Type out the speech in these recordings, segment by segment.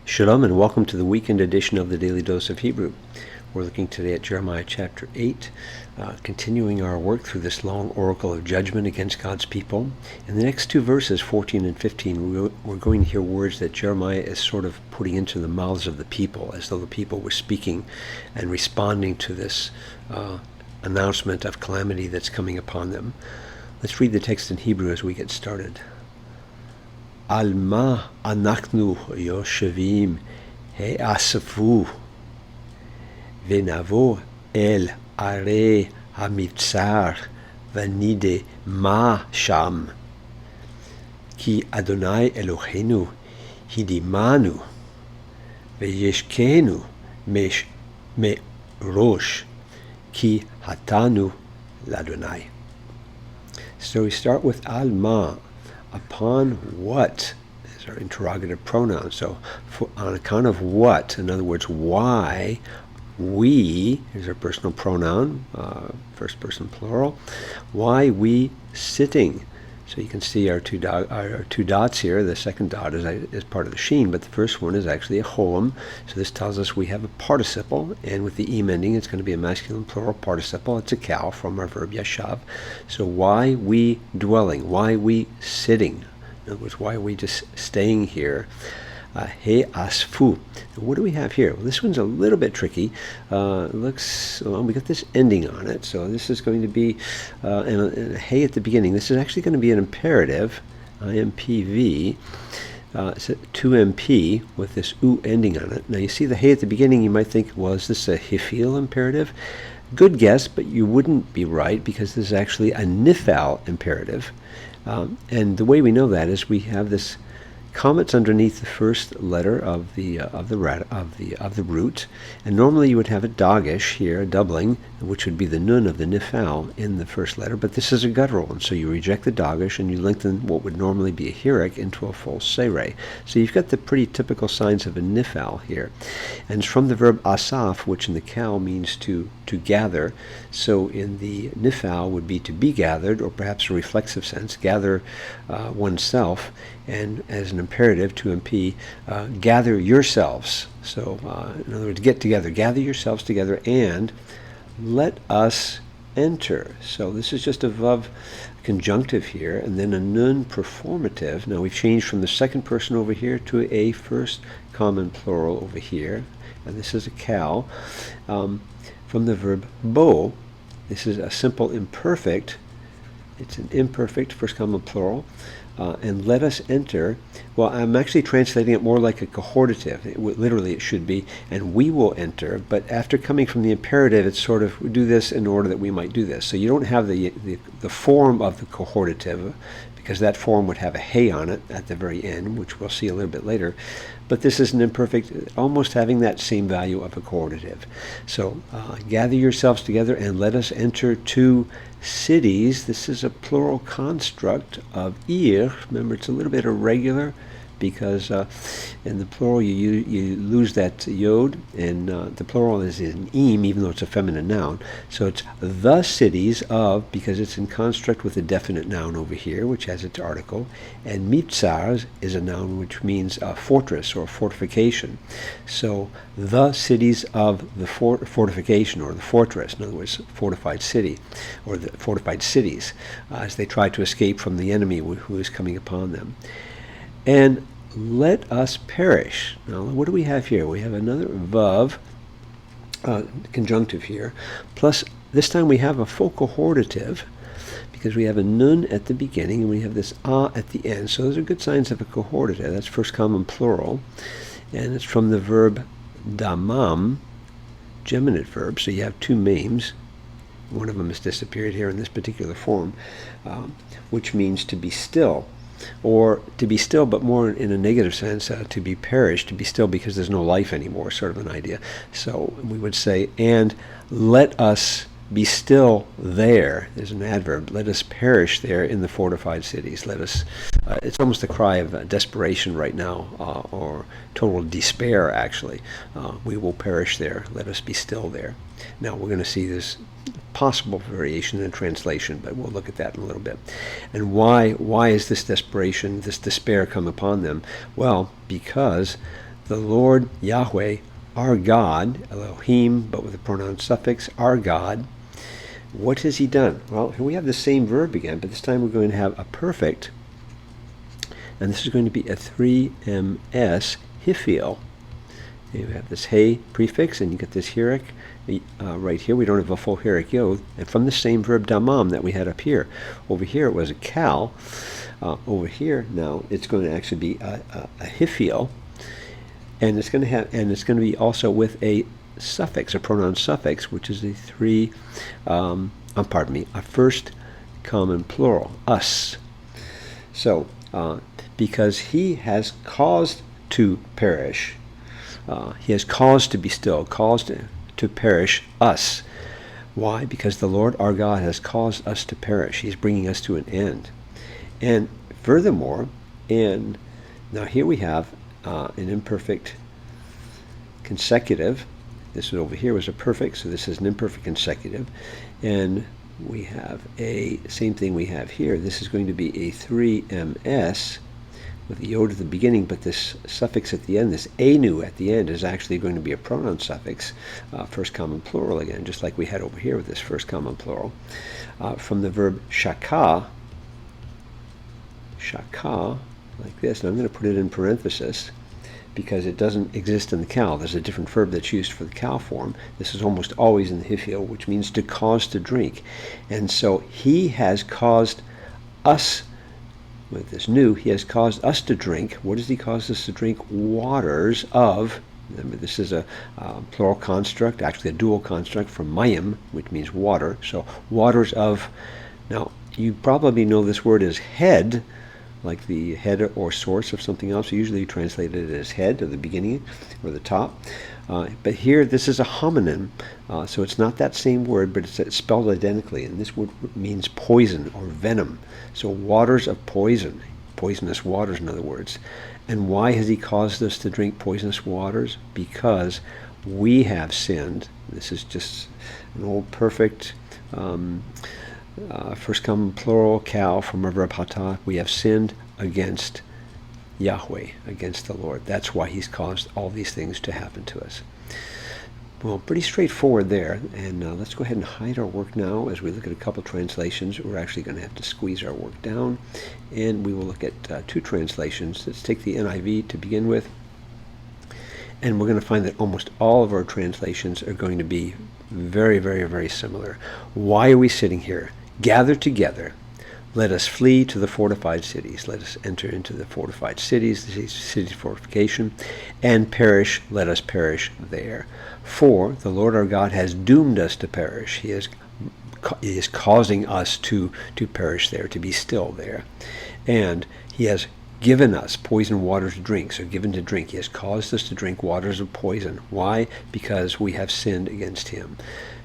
Shalom and welcome to the weekend edition of the Daily Dose of Hebrew. We're looking today at Jeremiah chapter 8, continuing our work through this long oracle of judgment against God's people. In the next two verses, 14 and 15, we're going to hear words that Jeremiah is sort of putting into the mouths of the people, as though the people were speaking and responding to this announcement of calamity that's coming upon them. Let's read the text in Hebrew as we get started. על מה אנחנו יושבים האספו ונבוא אל ערי המבצר ונדמה שם כי אדוני אלוהינו הדימנו וישקנו מראש כי חטאנו לאדוני. So we start with al ma. Upon what is our interrogative pronoun. So on account of what, in other words, why we, is our personal pronoun, first person plural, why we sitting. So you can see our two dots here. The second dot is part of the sheen, but the first one is actually a holum. So this tells us we have a participle, and with the em ending, it's going to be a masculine plural participle. It's a cow from our verb yashav. So why we dwelling? Why we sitting? In other words, why are we just staying here? He asfu. What do we have here? Well, this one's a little bit tricky. Looks, well, we got this ending on it. So this is going to be and a hey at the beginning. This is actually going to be an imperative, IMPV, it's a 2MP with this u ending on it. Now you see the hey at the beginning, you might think, well, is this a hifil imperative? Good guess, but you wouldn't be right because this is actually a nifal imperative. And the way we know that is we have this commas underneath the first letter of the root, and normally you would have a dagish here, a doubling, which would be the nun of the nifal in the first letter, but this is a guttural, and so you reject the dagish and you lengthen what would normally be a hirik into a full sere. So you've got the pretty typical signs of a nifal here, and it's from the verb asaf, which in the cow means to gather. So in the nifal would be to be gathered, or perhaps a reflexive sense, gather oneself, and as an imperative, 2MP, gather yourselves. So in other words, get together, gather yourselves together, and let us enter. So this is just a vav conjunctive here, and then a nun performative. Now we've changed from the second person over here to a first common plural over here, and this is a cow. From the verb bo, this is a simple imperfect. It's an imperfect first common plural. And let us enter. Well, I'm actually translating it more like a cohortative. Literally, it should be, and we will enter. But after coming from the imperative, it's sort of, we do this in order that we might do this. So you don't have the form of the cohortative, because that form would have a hey on it at the very end, which we'll see a little bit later. But this is an imperfect, almost having that same value of a cohortative. So gather yourselves together and let us enter two cities. This is a plural construct of ir. Remember, it's a little bit irregular because in the plural you lose that yod, and the plural is in im, even though it's a feminine noun. So it's the cities of, because it's in construct with a definite noun over here, which has its article, and mitzar is a noun which means a fortress or fortification. So the cities of the fortification, or the fortress, in other words, fortified city, or the fortified cities, as they try to escape from the enemy who is coming upon them. And let us perish. Now, what do we have here? We have another vav conjunctive here, plus this time we have a full cohortative, because we have a nun at the beginning and we have this at the end. So those are good signs of a cohortative. That's first common plural, and it's from the verb damam, geminate verb. So you have two mames. One of them has disappeared here in this particular form, which means to be still. Or to be still, but more in a negative sense, to be perished, to be still because there's no life anymore, sort of an idea. So we would say, and let us be still there. There's an adverb. Let us perish there in the fortified cities. Let us, it's almost a cry of desperation right now, or total despair, actually. We will perish there. Let us be still there. Now we're going to see this possible variation in translation, but we'll look at that in a little bit. And why is this desperation, this despair come upon them? Well, because the Lord Yahweh, our God, Elohim, but with the pronoun suffix, our God. What has he done? Well, here we have the same verb again, but this time we're going to have a perfect, and this is going to be a 3ms hiphil. You have this hey prefix, and you get this hierarch right here. We don't have a full hierarch yod, and from the same verb damam that we had up here. Over here it was a kal. Over here now it's going to actually be a hiphil, and it's going to be also with a suffix, a pronoun suffix, which is a a first common plural, us. So because he has caused to perish. He has caused to be still, caused to perish us. Why? Because the Lord our God has caused us to perish. He's bringing us to an end. And furthermore, now here we have an imperfect consecutive. This over here was a perfect, so this is an imperfect consecutive. And we have same thing we have here. This is going to be a 3ms with the yod at the beginning, but this suffix at the end, this anu at the end, is actually going to be a pronoun suffix, first common plural again, just like we had over here with this first common plural. From the verb shaka, like this, and I'm going to put it in parenthesis because it doesn't exist in the kal. There's a different verb that's used for the kal form. This is almost always in the hiphil, which means to cause to drink. And so he has caused us, with this new, he has caused us to drink. What does he cause us to drink? Waters of, remember this is a plural construct, actually a dual construct from mayim, which means water. So waters of, now you probably know this word is head, like the head or source of something else. Usually you translate it as head, or the beginning, or the top. But here, this is a homonym, so it's not that same word, but it's spelled identically. And this word means poison or venom. So waters of poison, poisonous waters, in other words. And why has he caused us to drink poisonous waters? Because we have sinned. This is just an old perfect first common plural kal from a verb hata. We have sinned against Yahweh, against the Lord. That's why he's caused all these things to happen to us. Well, pretty straightforward there. And let's go ahead and hide our work now as we look at a couple translations. We're actually going to have to squeeze our work down. And we will look at two translations. Let's take the NIV to begin with. And we're going to find that almost all of our translations are going to be very, very, very similar. Why are we sitting here? Gather together. Let us flee to the fortified cities. Let us enter into the fortified cities, the city's fortification, and perish. Let us perish there. For the Lord our God has doomed us to perish. He is causing us to perish there, to be still there. And he has given us poison water to drink. So given to drink. He has caused us to drink waters of poison. Why? Because we have sinned against him.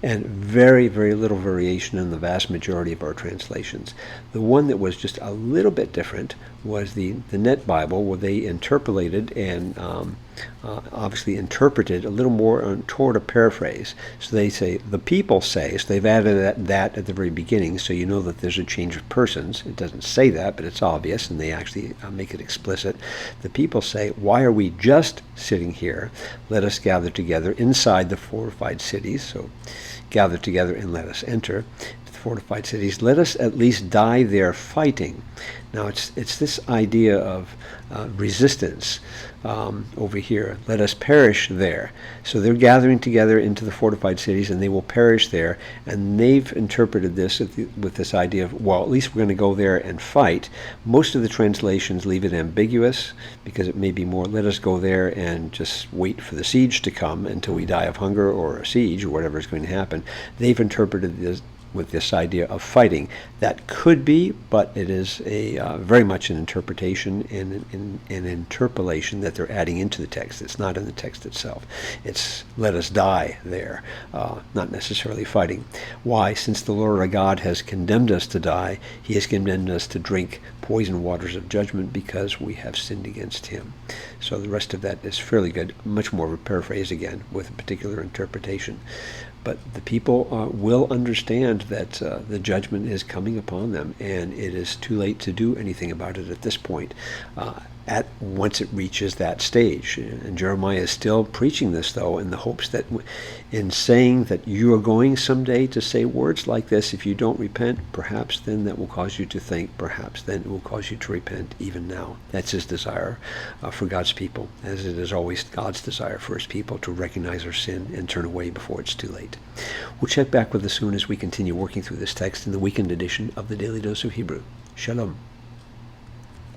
And very, very little variation in the vast majority of our translations. The one that was just a little bit different was the Net Bible, where they interpolated and obviously interpreted a little more toward a paraphrase. So they say, the people say, so they've added that at the very beginning, so you know that there's a change of persons. It doesn't say that, but it's obvious, and they actually make it explicit. The people say, why are we just sitting here? Let us gather together inside the fortified cities. So gather together and let us enter the fortified cities. Let us at least die there fighting. Now it's this idea of resistance over here. Let us perish there. So they're gathering together into the fortified cities, and they will perish there. And they've interpreted this with this idea of, well, at least we're going to go there and fight. Most of the translations leave it ambiguous, because it may be more, let us go there and just wait for the siege to come until we die of hunger or a siege or whatever is going to happen. They've interpreted this with this idea of fighting. That could be, but it is a very much an interpretation and an interpolation that they're adding into the text. It's not in the text itself. It's let us die there, not necessarily fighting. Why? Since the Lord our God has condemned us to die, he has condemned us to drink poison waters of judgment because we have sinned against him. So the rest of that is fairly good, much more of a paraphrase again with a particular interpretation. But the people will understand that the judgment is coming upon them, and it is too late to do anything about it at this point. once it reaches that stage. And Jeremiah is still preaching this, though, in the hopes that in saying that you are going someday to say words like this, if you don't repent, perhaps then that will cause you to think, perhaps then it will cause you to repent even now. That's his desire for God's people, as it is always God's desire for his people to recognize our sin and turn away before it's too late. We'll check back with us soon as we continue working through this text in the weekend edition of the Daily Dose of Hebrew. Shalom.